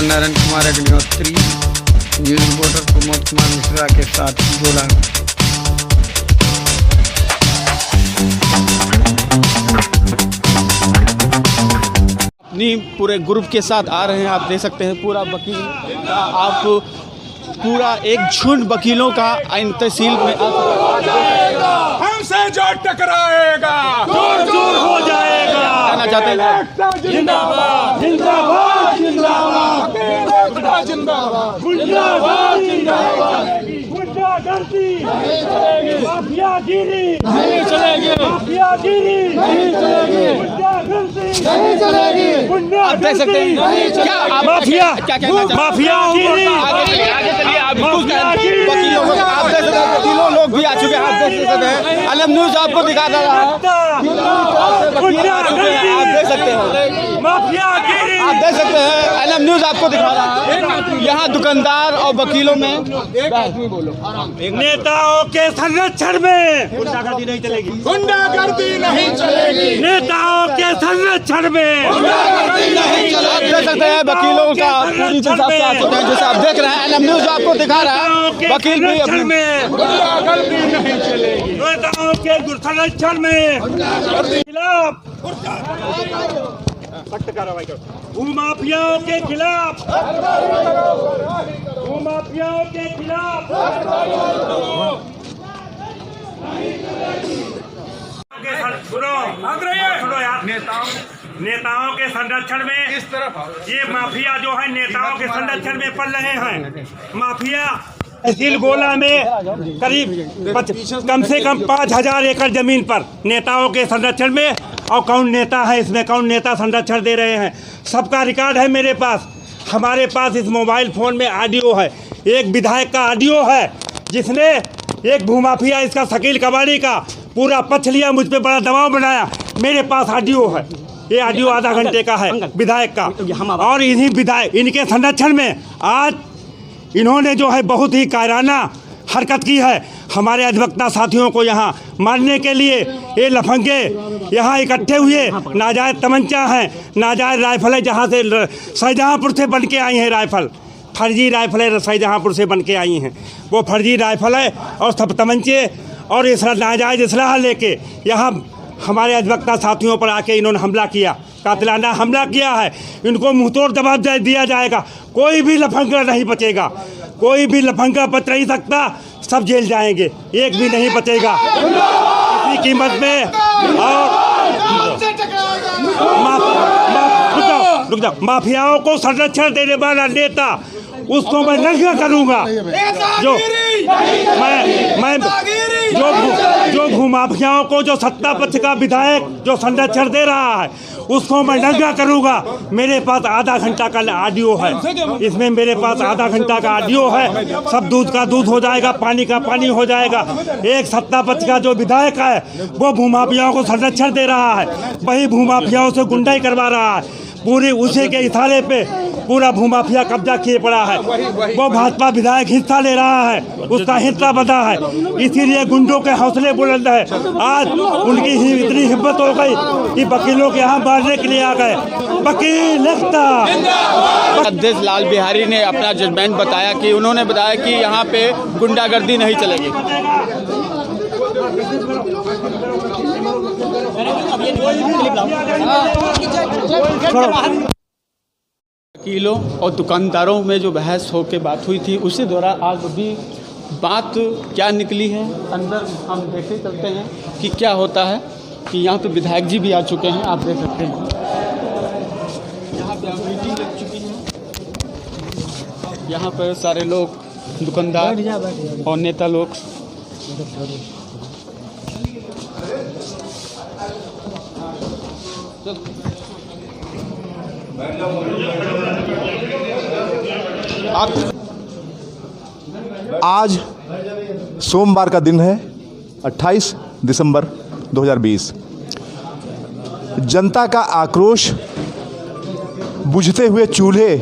पत्रकार Narayan Kumar Agnihotri, news reporter Pramod Kumar Mishra के साथ गोला। अपनी पूरे ग्रुप के साथ आ रहे हैं, आप देख सकते हैं पूरा वकील का, आप पूरा एक झुंड वकीलों का इन तहसील में हमसे जो टकराएगा दूर दूर हो जाएगा। कहना चाहते हैं जिंदाबाद जिंदाबाद जिंदाबाद जिंदाबाद जिंदाबाद जिंदाबाद। गुंडागर्दी नहीं चलेगी, माफियागिरी नहीं चलेगी, माफियागिरी नहीं चलेगी, गुंडागर्दी नहीं चलेगी, आप देख सकते हैं क्या आप माफिया क्या कहना चाहते हैं? माफियागिरी आगे चलिए आप वकीलों को आप देख सकते हैं, वकीलों लोग भी आ चुके हैं, आप देख सकते हैं। अलम न्यूज़ आपको दिखा रहा है, आप देख सकते हैं, माफियागिरी आप देख सकते हैं अलम न्यूज़ आपको दिखा रहा है। यहाँ दुकानदार और वकीलों में नेताओं के संरक्षण में गुंडागर्दी नहीं चलेगी, गुंडागर्दी नहीं चलेगी, नेताओं के संरक्षण में गुंडागर्दी नहीं आप चलेगी। देख सकते हैं वकीलों का पूरी हिसाब से आ चुके हैं, जैसे आप देख रहे हैं अलम न्यूज़ आपको दिखा रहा है। वकील भी अपने में गुंडागर्दी नहीं चलेगी, नेताओं के संरक्षण में खिलाफ सख्त कार्रवाई करो। भूमाफियाओं के खिलाफ, भूमाफियाओं के खिलाफ सुनो यार, नेताओं के संरक्षण में इस तरफ ये माफिया जो है नेताओं के संरक्षण में पल रहे हैं। माफिया तहसील गोला में करीब कम से कम 5000 एकड़ जमीन पर नेताओं के संरक्षण में, और कौन नेता है इसमें, कौन नेता संरक्षण दे रहे हैं, सबका रिकॉर्ड है मेरे पास। हमारे पास इस मोबाइल फ़ोन में ऑडियो है, एक विधायक का ऑडियो है जिसने एक भूमाफिया इसका शकील कबाड़ी का पूरा पक्ष लिया, मुझ पर बड़ा दबाव बनाया। मेरे पास ऑडियो है, ये ऑडियो आधा घंटे का है विधायक का, और इन्हीं विधायक इनके संरक्षण में आज इन्होंने जो है बहुत ही कायराना हरकत की है। हमारे अधिवक्ता साथियों को यहाँ मारने के लिए ये लफंगे यहाँ इकट्ठे हुए, नाजायज़ तमंचा हैं, नाजायज़ राइफल है, जहाँ से शाहजहाँपुर से बन के आई हैं राइफल, फर्जी राइफल है, शाहजहाँपुर से बन के आई हैं, वो फर्जी राइफल है और सब तमंचे और इस नाजायज़ इसलाह लेके यहाँ हमारे अधिवक्ता साथियों पर आके इन्होंने हमला किया, कातिलाना हमला किया है। इनको मुंहतोड़ जवाब दिया जाएगा, कोई भी लफंगा नहीं बचेगा, कोई भी लफंगा बच नहीं सकता, सब जेल जाएंगे, एक भी नहीं बचेगा किसी कीमत में। और रुक जाओ, माफियाओं को संरक्षण देने वाला नेता उसको मैं नंगा करूंगा। मैं जो भूमाफियाओं को, जो सत्ता पक्ष का विधायक जो संरक्षण दे रहा है उसको मैं नंगा करूंगा। मेरे पास आधा घंटा का ऑडियो है, इसमें मेरे पास आधा घंटा का ऑडियो है, सब दूध का दूध हो जाएगा, पानी का पानी हो जाएगा। एक सत्ता पक्ष का जो विधायक है वो भूमाफियाओं को संरक्षण दे रहा है, वही भूमाफियाओं से गुंडाई करवा रहा है, पूरी उसी के इशारे पे पूरा भूमाफिया कब्जा किए पड़ा है। वो भाजपा विधायक हिस्सा ले रहा है, उसका हिस्सा बंधा है, इसीलिए गुंडों के हौसले बुलंद है। आज उनकी ही इतनी हिम्मत हो गई कि वकीलों के यहाँ मारने के लिए आ गए। वकील अध्यक्ष लाल बिहारी ने अपना जजमेंट बताया कि उन्होंने बताया कि यहाँ पे गुंडागर्दी नहीं चलेगी। वकीलों और दुकानदारों में जो बहस हो के बात हुई थी, उसी दौरान आज भी बात क्या निकली है अंदर हम देखते चलते हैं कि क्या होता है। कि यहाँ पे विधायक जी भी आ चुके हैं, आप देख सकते हैं यहाँ पे मीटिंग लग चुकी है। यहाँ पर सारे लोग दुकानदार और नेता लोग आज सोमवार का दिन है, 28 दिसंबर 2020। जनता का आक्रोश बुझते हुए चूल्हे,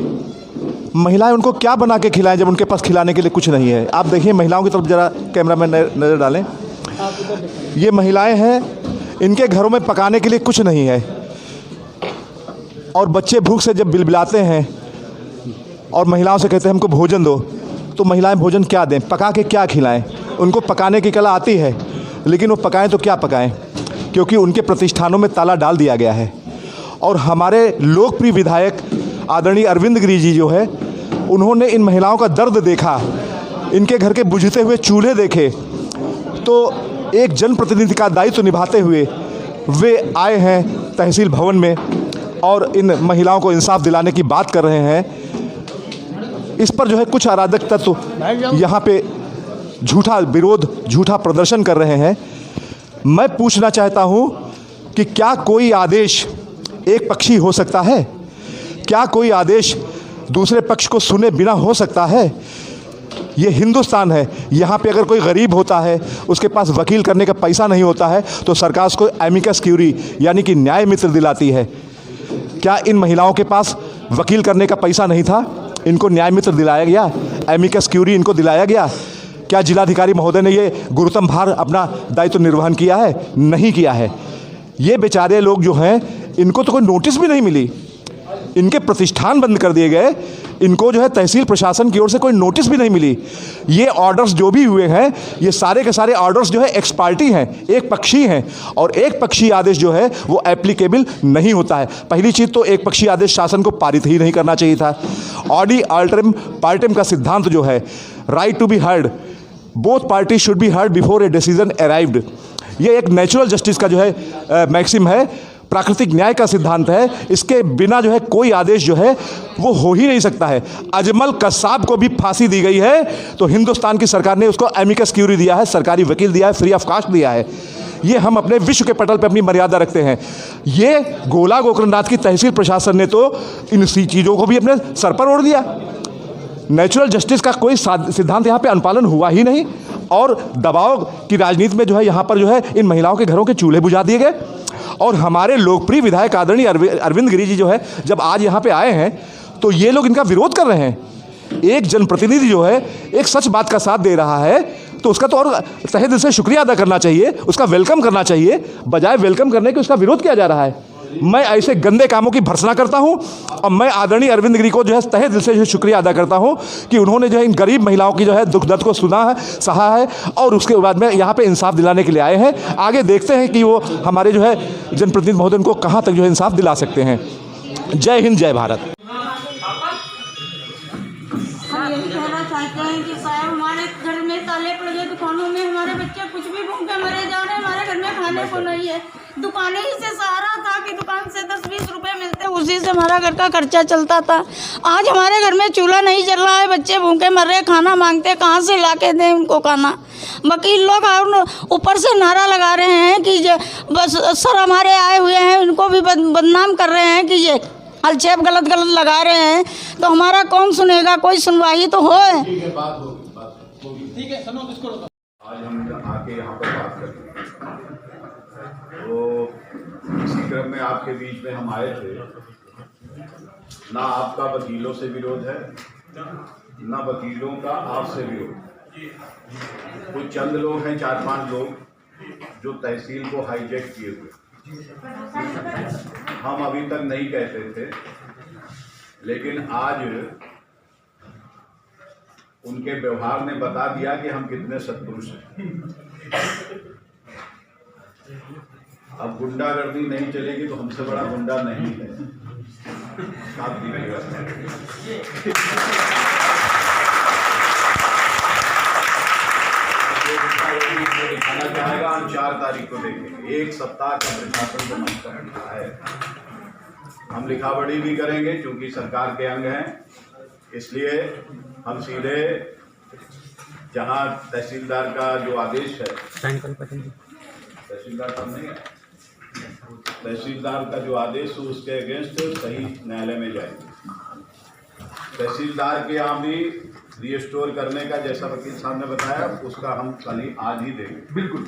महिलाएं उनको क्या बना के खिलाएं जब उनके पास खिलाने के लिए कुछ नहीं है। आप देखिए महिलाओं की तरफ ज़रा कैमरा में नज़र डालें। ये महिलाएं हैं, इनके घरों में पकाने के लिए कुछ नहीं है, और बच्चे भूख से जब बिलबिलाते हैं और महिलाओं से कहते हैं हमको भोजन दो, तो महिलाएं भोजन क्या दें, पका के क्या खिलाएं? उनको पकाने की कला आती है, लेकिन वो पकाएं तो क्या पकाएं, क्योंकि उनके प्रतिष्ठानों में ताला डाल दिया गया है। और हमारे लोकप्रिय विधायक आदरणीय अरविंद गिरी जी जो है, उन्होंने इन महिलाओं का दर्द देखा, इनके घर के बुझते हुए चूल्हे देखे, तो एक जनप्रतिनिधि का दायित्व निभाते हुए वे आए हैं तहसील भवन में और इन महिलाओं को इंसाफ दिलाने की बात कर रहे हैं। इस पर जो है कुछ अराजक तत्व यहाँ पे झूठा विरोध, झूठा प्रदर्शन कर रहे हैं। मैं पूछना चाहता हूँ कि क्या कोई आदेश एक पक्षी हो सकता है? क्या कोई आदेश दूसरे पक्ष को सुने बिना हो सकता है? ये हिंदुस्तान है। यहाँ पे अगर कोई गरीब होता है, उसके पास वकील करने का पैसा नहीं होता है, तो सरकार उसको एमिकस क्यूरी यानी कि न्याय मित्र दिलाती है। क्या इन महिलाओं के पास वकील करने का पैसा नहीं था? इनको न्याय मित्र दिलाया गया, एमिकस क्यूरी इनको दिलाया गया। क्या जिलाधिकारी महोदय ने ये गुरुतम भार अपना दायित्व निर्वहन किया है? नहीं किया है। ये बेचारे लोग जो हैं, इनको तो कोई नोटिस भी नहीं मिली, इनके प्रतिष्ठान बंद कर दिए गए, इनको जो है तहसील प्रशासन की ओर से कोई नोटिस भी नहीं मिली। ये ऑर्डर्स जो भी हुए हैं, ये सारे के सारे ऑर्डर्स जो है एक्स पार्टी हैं, एक पक्षी हैं, और एक पक्षी आदेश जो है वो एप्लीकेबल नहीं होता है। पहली चीज़ तो एक पक्षी आदेश शासन को पारित ही नहीं करना चाहिए था। ऑडी अल्टरम पार्टम का सिद्धांत जो है, right to be heard, both party should be heard before a decision arrived, ये एक नेचुरल जस्टिस का जो है मैक्सिम है, प्राकृतिक न्याय का सिद्धांत है। इसके बिना जो है कोई आदेश जो है वो हो ही नहीं सकता है। अजमल कसाब को भी फांसी दी गई है, तो हिंदुस्तान की सरकार ने उसको एमिकस क्यूरी दिया है, सरकारी वकील दिया है, फ्री ऑफ कास्ट दिया है। ये हम अपने विश्व के पटल पे अपनी मर्यादा रखते हैं। ये गोला गोकर्णनाथ की तहसील प्रशासन ने तो इन चीज़ों को भी अपने सर पर ओढ़ दिया। नेचुरल जस्टिस का कोई सिद्धांत यहाँ पे अनुपालन हुआ ही नहीं, और दबाव की राजनीति में जो है यहाँ पर जो है इन महिलाओं के घरों के चूल्हे बुझा दिए गए। और हमारे लोकप्रिय विधायक आदरणीय अरविंद गिरी जी जो है, जब आज यहाँ पे आए हैं, तो ये लोग इनका विरोध कर रहे हैं। एक जनप्रतिनिधि जो है एक सच बात का साथ दे रहा है, तो उसका तो और तहे दिल से शुक्रिया अदा करना चाहिए, उसका वेलकम करना चाहिए। बजाय वेलकम करने के उसका विरोध किया जा रहा है। मैं ऐसे गंदे कामों की भर्त्सना करता हूं, और मैं आदरणीय अरविंद गिरी को जो है तहे दिल से शुक्रिया अदा करता हूं कि उन्होंने जो है इन गरीब महिलाओं की जो है दुख दर्द को सुना है, सहा है, और उसके बाद में यहाँ पे इंसाफ दिलाने के लिए आए हैं। आगे देखते हैं कि वो हमारे जो है जनप्रतिनिधि महोदय उनको कहाँ तक जो है इंसाफ दिला सकते हैं। जय हिंद, जय भारत। हम यही कहना चाहते हैं कि साहब हमारे घर में ताले पड़ गए, दुकानों में हमारे बच्चे कुछ भी भूखे मरे जा रहे हैं, हमारे घर में खाने को नहीं है। दुकानें ही से सहारा था कि दुकान से 10-20 रुपए मिलते, उसी से हमारा घर का खर्चा चलता था। आज हमारे घर में चूल्हा नहीं जल रहा है, बच्चे भूखे मर रहे, खाना मांगते, कहाँ से ला के दें उनको खाना। वकील लोग ऊपर से नारा लगा रहे हैं कि बस सर हमारे आए हुए हैं, इनको भी बदनाम कर रहे हैं कि ये अलचेप गलत लगा रहे हैं, तो हमारा कौन सुनेगा? कोई सुनवाई तो हो। ठीक है, सुनो इसको। आज हम आके यहाँ पर बात करते हैं, तो इसी क्रम में आपके बीच में हम आए थे। ना आपका वकीलों से विरोध है, ना वकीलों का आपसे विरोध। कुछ चंद लोग हैं, 4-5 लोग, जो तहसील को हाईजैक किए हुए। हम अभी तक नहीं कहते थे, लेकिन आज उनके व्यवहार ने बता दिया कि हम कितने सत्पुरुष हैं। अब गुंडागर्दी नहीं चलेगी तो हमसे बड़ा गुंडा नहीं है। साथ दीजिएगा। दिखाना चाहेगा, हम 4 तारीख को देखेंगे। 1 सप्ताह का प्रशासन को मंच पर रखा है। हम लिखावड़ी भी करेंगे, क्योंकि सरकार के अंग हैं, इसलिए हम सीधे जहां तहसीलदार का जो आदेश है, तहसीलदार साहब नहीं है, तहसीलदार का जो आदेश है उसके अगेंस्ट सही न्यायालय में जाएंगे। तहसीलदार के यहाँ भी रिस्टोर करने का, जैसा वकील साहब ने बताया, उसका हम कल ही आज ही देंगे। बिल्कुल।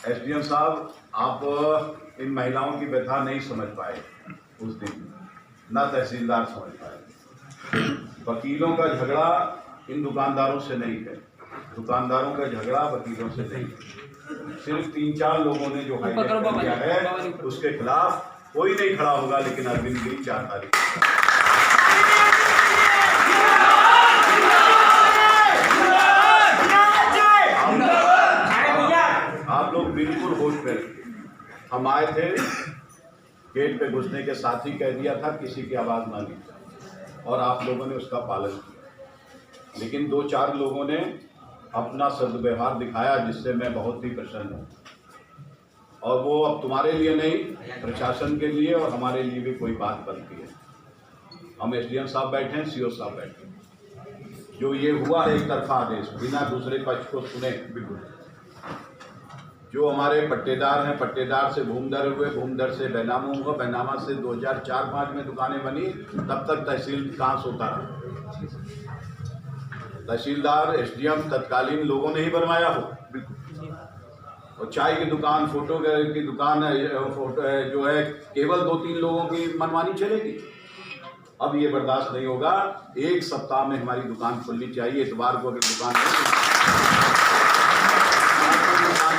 एसडीएम साहब, आप इन महिलाओं की व्यथा नहीं समझ पाए उस दिन, ना तहसीलदार समझ पाए। वकीलों का झगड़ा इन दुकानदारों से नहीं है, दुकानदारों का झगड़ा वकीलों से नहीं है। सिर्फ 3-4 लोगों ने जो हाईलाइट किया है, उसके खिलाफ कोई नहीं खड़ा होगा। लेकिन अरविंद गिरी 4 तारीख गेट पे घुसने के साथ ही कह दिया था किसी की आवाज़ ना नीचे, और आप लोगों ने उसका पालन किया। लेकिन 2-4 लोगों ने अपना सद्व्यवहार दिखाया जिससे मैं बहुत ही प्रसन्न हूँ, और वो अब तुम्हारे लिए नहीं, प्रशासन के लिए और हमारे लिए भी कोई बात बनती है। हम एसडीएम साहब बैठे हैं, सीओ साहब बैठे हैं, जो ये हुआ है एक तरफा आदेश बिना दूसरे पक्ष को सुने, बिल्कुल जो हमारे पट्टेदार हैं, पट्टेदार से भूमदर हुए, भूमदर से बैनामा हुआ, बैनामा से 2004-05 में दुकानें बनी, तब तक तहसील कहाँ सोता रहा। तहसीलदार, एसडीएम, तत्कालीन लोगों ने ही बनवाया हो। और चाय की दुकान, फोटो की दुकान जो है केवल 2-3 लोगों की मनमानी चलेगी। अब ये बर्दाश्त नहीं होगा। 1 सप्ताह में हमारी दुकान खुलनी चाहिए। इतवार को अगर दुकान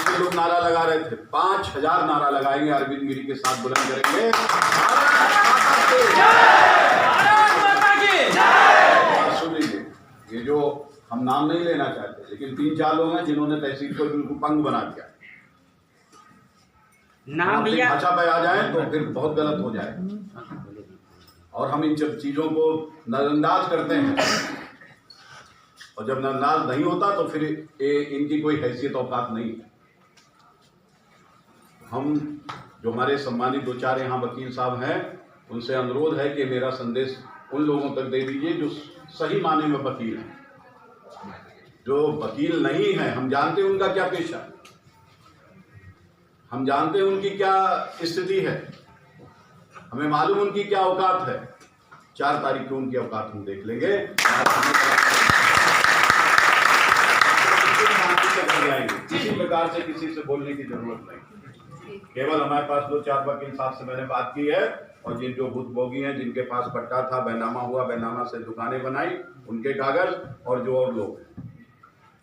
के लोग नारा लगा रहे थे, 5000 नारा लगाएंगे, अरविंद गिरी के साथ बुलंद करेंगे। सुन लीजिए, ये जो हम नाम नहीं लेना चाहते, लेकिन 3-4 लोग हैं जिन्होंने तहसील को बिल्कुल पंग बना दिया। नाम भाषा पे आ जाए तो फिर बहुत गलत हो जाए, और हम इन सब चीज़ों को नजरअंदाज करते हैं, और जब नजरअंदाज नहीं होता तो फिर इनकी कोई हैसियत औकात नहीं है। हम जो हमारे सम्मानित 2-4 यहाँ वकील साहब हैं, उनसे अनुरोध है कि मेरा संदेश उन लोगों तक दे दीजिए जो सही माने में वकील हैं। जो वकील नहीं है, हम जानते हैं उनका क्या पेशा है, हम जानते हैं उनकी क्या स्थिति है, हमें मालूम उनकी क्या औकात है। 4 तारीख को उनकी औकात हम देख लेंगे, किसी प्रकार से किसी से बोलने की जरूरत नहीं। केवल हमारे पास 2-4 वकील साहब से मैंने बात की है, और जिन जो भुक्तभोगी हैं, जिनके पास पट्टा था, बैनामा हुआ, बैनामा से दुकानें बनाई, उनके कागज, और जो और लोग।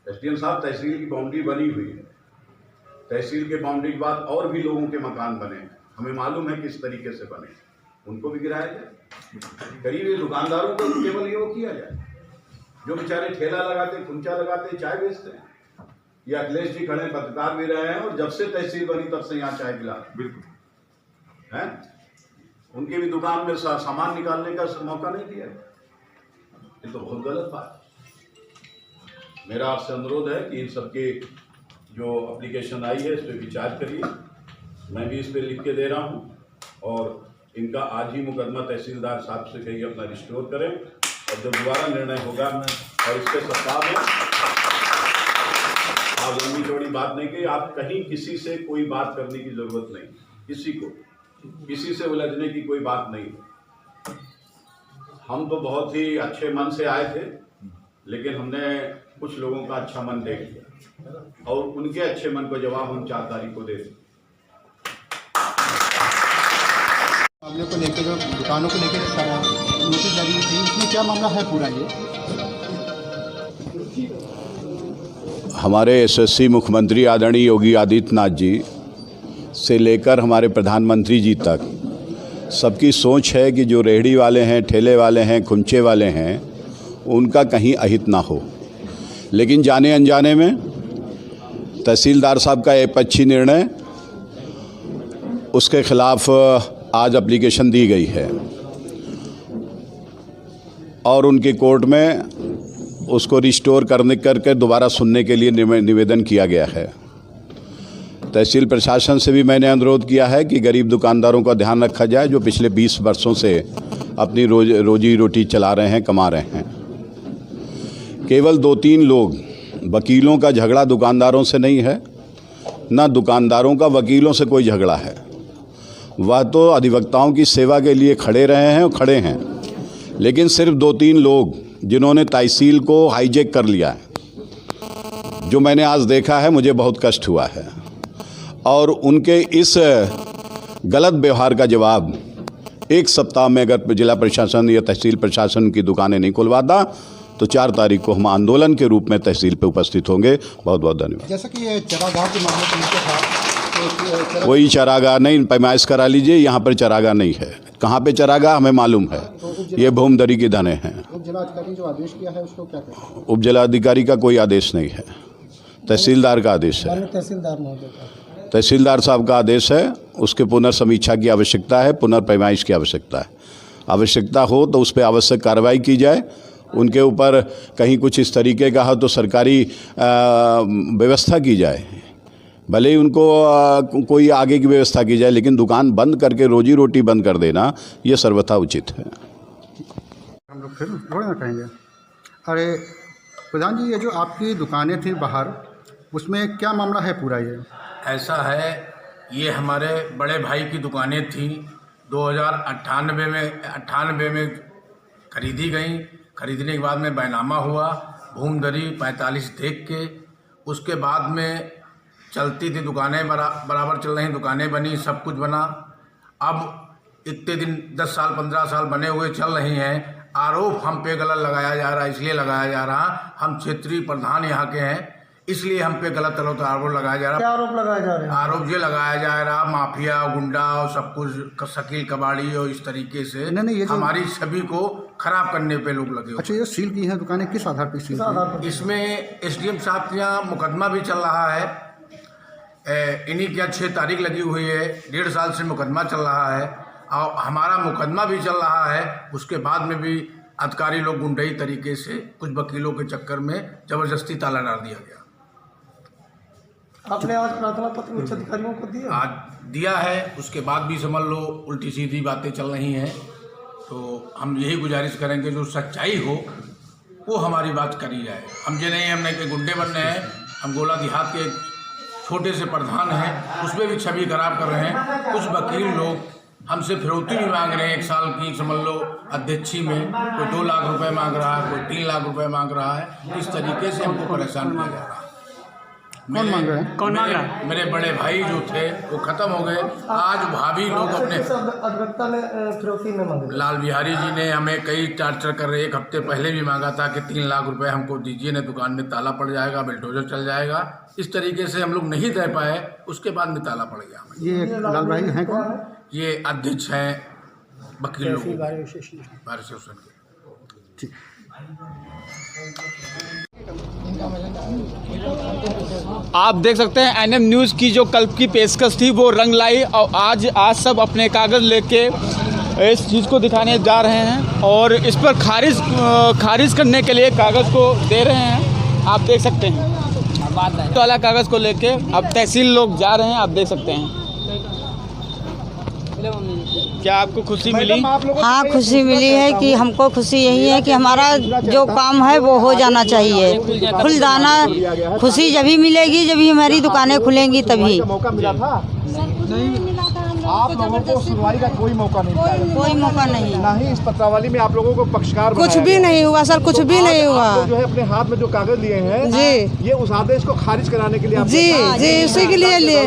एसडीएम साहब, तहसील की बाउंड्री बनी हुई है, तहसील के बाउंड्री के बाद और भी लोगों के मकान बने हैं, हमें मालूम है किस तरीके से बने, उनको भी गिराया जाए। करीब ये दुकानदारों को केवल ये वो किया जाए जो बेचारे ठेला लगाते, खुंचा लगाते, चाय बेचते हैं। ये अखिलेश जी खड़े पत्रकार भी रहे हैं, और जब से तहसील बनी तब से यहाँ चाय पिला, बिल्कुल है, उनकी भी दुकान में सामान निकालने का मौका नहीं दिया। ये तो बहुत गलत बात है। मेरा आपसे अनुरोध है कि इन सबके जो एप्लीकेशन आई है इस पर विचार करिए। मैं भी इस पर लिख के दे रहा हूँ, और इनका आज ही मुकदमा तहसीलदार साहब से कहीं अपना रिस्टोर करें, और जब दोबारा निर्णय होगा, और इसके सप्ताह में आप लंबी चौड़ी बात नहीं की, आप कहीं किसी से कोई बात करने की जरूरत नहीं, किसी को किसी से उलझने की कोई बात नहीं। हम तो बहुत ही अच्छे मन से आए थे, लेकिन हमने कुछ लोगों का अच्छा मन देख लिया, और उनके अच्छे मन को जवाब हम 4 तारीख को दे दें। मामले को लेकर जो दुकानों को लेकर नोटिस जारी हुई थी, इसमें क्या मामला है पूरा? ये हमारे यशस्वी मुख्यमंत्री आदरणीय योगी आदित्यनाथ जी से लेकर हमारे प्रधानमंत्री जी तक सबकी सोच है कि जो रेहड़ी वाले हैं, ठेले वाले हैं, खुंचे वाले हैं, उनका कहीं अहित ना हो। लेकिन जाने अनजाने में तहसीलदार साहब का एक पक्षी निर्णय, उसके खिलाफ आज एप्लीकेशन दी गई है, और उनकी कोर्ट में उसको रिस्टोर करके दोबारा सुनने के लिए निवेदन किया गया है। तहसील प्रशासन से भी मैंने अनुरोध किया है कि गरीब दुकानदारों का ध्यान रखा जाए, जो पिछले 20 वर्षों से अपनी रोजी रोटी चला रहे हैं, कमा रहे हैं। केवल 2-3 लोग, वकीलों का झगड़ा दुकानदारों से नहीं है, ना दुकानदारों का वकीलों से कोई झगड़ा है। वह तो अधिवक्ताओं की सेवा के लिए खड़े रहे हैं और खड़े हैं, लेकिन सिर्फ 2-3 लोग जिन्होंने तहसील को हाईजैक कर लिया है, जो मैंने आज देखा है, मुझे बहुत कष्ट हुआ है। और उनके इस गलत व्यवहार का जवाब 1 सप्ताह में अगर जिला प्रशासन या तहसील प्रशासन की दुकानें नहीं खुलवाता, तो 4 तारीख को हम आंदोलन के रूप में तहसील पे उपस्थित होंगे। बहुत बहुत धन्यवाद। जैसा कि ये चरागाह के मामले में था, तो कोई चरागाह नहीं, पैमाइश करा लीजिए, यहाँ पर चरागाह नहीं है। कहाँ पे चरागाह हमें मालूम है, ये भूमदरी के दाने हैं। उप जिलाधिकारी जो आदेश किया है उसको क्या कहते हैं? उप जिलाधिकारी का कोई आदेश नहीं है, तहसीलदार का आदेश है। तहसीलदार महोदय का तहसीलदार साहब का आदेश है, उसके पुनर्समीक्षा की आवश्यकता है, पुनर्पैमाइश की आवश्यकता है। आवश्यकता हो तो उस पर आवश्यक कार्रवाई की जाए। उनके ऊपर कहीं कुछ इस तरीके का हो तो सरकारी व्यवस्था की जाए, भले ही उनको कोई आगे की व्यवस्था की जाए, लेकिन दुकान बंद करके रोजी रोटी बंद कर देना ये सर्वथा उचित है। हम लोग फिर थोड़ा ना कहेंगे। अरे प्रधान जी, ये जो आपकी दुकानें थी बाहर, उसमें क्या मामला है पूरा? ये ऐसा है, ये हमारे बड़े भाई की दुकानें थी, 2098 में खरीदी गई। खरीदने के बाद में बैनामा हुआ, भूमदरी 45 देख के, उसके बाद में चलती थी दुकानें, बराबर चल रही दुकानें बनी, सब कुछ बना। अब इतने दिन 10 साल 15 साल बने हुए चल रही हैं, आरोप हम पे गलत लगाया जा रहा है। इसलिए लगाया जा रहा, हम क्षेत्रीय प्रधान यहाँ के हैं, इसलिए हम पे गलत आरोप लगाया जा रहा। क्या आरोप लगाया जा रहा है? आरोप ये लगाया जा रहा, माफिया गुंडा और सब कुछ, शकील कबाड़ी और इस तरीके से नहीं, ये हमारी छवि को खराब करने पे लोग लगे। अच्छा, ये सील की हैं दुकानें, किस आधार पर सील? इसमें SDM साहब के यहाँ मुकदमा भी चल रहा है। इन्हीं के 6 तारीख लगी हुई है, 1.5 साल से मुकदमा चल रहा है और हमारा मुकदमा भी चल रहा है। उसके बाद में भी अधिकारी लोग गुंडई तरीके से कुछ वकीलों के चक्कर में ज़बरदस्ती ताला डाल दिया गया। आपने आज प्रार्थना पत्र उच्च अधिकारियों को दिया? आज दिया है, उसके बाद भी समझ लो उल्टी सीधी बातें चल रही हैं। तो हम यही गुजारिश करेंगे, जो सच्चाई हो वो हमारी बात करी जाए। हम ये नहीं, हमने के गुंडे बनने हैं। हम गोला देहात के छोटे से प्रधान हैं, उसमें भी छवि खराब कर रहे हैं। कुछ वकील लोग हमसे फिरौती भी मांग रहे हैं, 1 साल की समझ लो अध्यक्षी में, कोई 2 लाख रुपए मांग रहा है, कोई 3 लाख रुपए मांग रहा है। इस तरीके से हमको परेशान किया जा रहा है। कौन मांग रहे हैं? कौन मांग रहा है? मेरे बड़े भाई जो थे वो खत्म हो गए। आज भाभी लोग अपने अधिवक्ता ने फिरौती में मांगे। लाल बिहारी जी ने हमें कई टार्चर कर रहे, 1 हफ्ते पहले भी मांगा था कि 3 लाख रुपए हमको दीजिए, न दुकान में ताला पड़ जाएगा, बिल्डोजर चल जाएगा। इस तरीके से हम लोग नहीं दे पाए, उसके बाद में ताला पड़ गया हमें। ये लाल भाई हैं कौन? ये अध्यक्ष हैं वकील लोग बार एसोसिएशन के। आप देख सकते हैं NM न्यूज़ की जो कल की पेशकश थी वो रंग लाई, और आज सब अपने कागज़ लेके इस चीज़ को दिखाने जा रहे हैं और इस पर खारिज करने के लिए कागज़ को दे रहे हैं। आप देख सकते हैं तो वाला कागज़ को लेके अब तहसील लोग जा रहे हैं। आप देख सकते हैं। क्या आपको खुशी मिली? हाँ, खुशी मिली है कि हमको खुशी यही है कि हमारा जो काम है वो हो जाना चाहिए। खुलदाना खुशी जब ही मिलेगी जब ही हमारी दुकानें खुलेंगी, तभी। मौका मिला था? आप लोगों को सुनवाई का कोई मौका नहीं मिला? कोई मौका नहीं। ना ही इस पत्रावली में आप लोगों को पक्षकार कुछ भी नहीं हुआ सर, कुछ भी नहीं हुआ। जो है अपने हाथ में जो कागज लिए हैं जी, ये उस आदेश को खारिज कराने के लिए जी जी उसी के लिए लिए,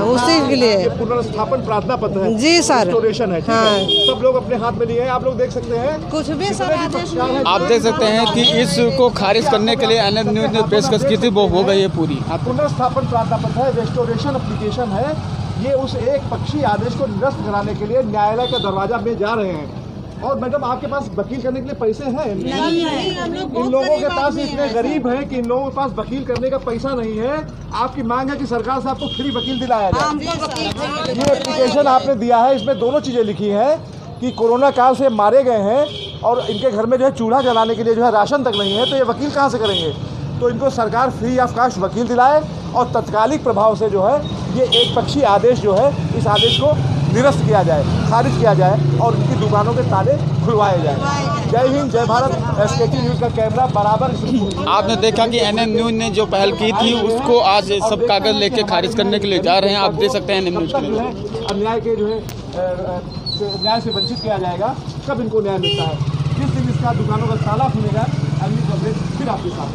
उसी के लिए। ये पुनर्स्थापन प्रार्थना पत्र है जी सर, रेस्टोरेशन है, सब लोग अपने हाथ में लिए हैं। आप लोग देख सकते हैं कुछ भी सर आप देख सकते हैं कि इसको खारिज करने के लिए NM न्यूज़ ने पेशकश की थी, वो हो गई है पूरी। पुनर्स्थापन प्रार्थना पत्र है, रेस्टोरेशन एप्लीकेशन है। ये उस एक पक्षी आदेश को निरस्त कराने के लिए न्यायालय का दरवाजा में जा रहे हैं। और मैडम, आपके पास वकील करने के लिए पैसे हैं? नहीं है। इन लोगों के पास इतने गरीब हैं कि इन लोगों के पास वकील करने का पैसा नहीं है। आपकी मांग है कि सरकार से आपको फ्री वकील दिलाया जाए। ये एप्लीकेशन आपने दिया है, इसमें दोनों चीज़ें लिखी हैं कि कोरोना काल से मारे गए हैं और इनके घर में जो है चूल्हा जलाने के लिए जो है राशन तक नहीं है, तो ये वकील कहाँ से करेंगे? तो इनको सरकार फ्री ऑफ कॉस्ट वकील दिलाए और तत्कालिक प्रभाव से जो है ये एक पक्षी आदेश जो है, इस आदेश को निरस्त किया जाए, खारिज किया जाए और इनकी दुकानों के ताले खुलवाए जाए। जय हिंद, जय भारत। SKT न्यूज़ का कैमरा बराबर। आपने देखा कि NM न्यूज़ ने जो पहल की थी उसको आज सब कागज़ लेके खारिज करने के लिए जा रहे हैं। आप देख सकते हैं NM न्यूज़ के अन्याय के जो है न्याय से वंचित किया जाएगा। कब इनको न्याय मिलता है? जिस दिन इसका दुकानों का ताला खुलेगा, अगली खबरें फिर आपके साथ।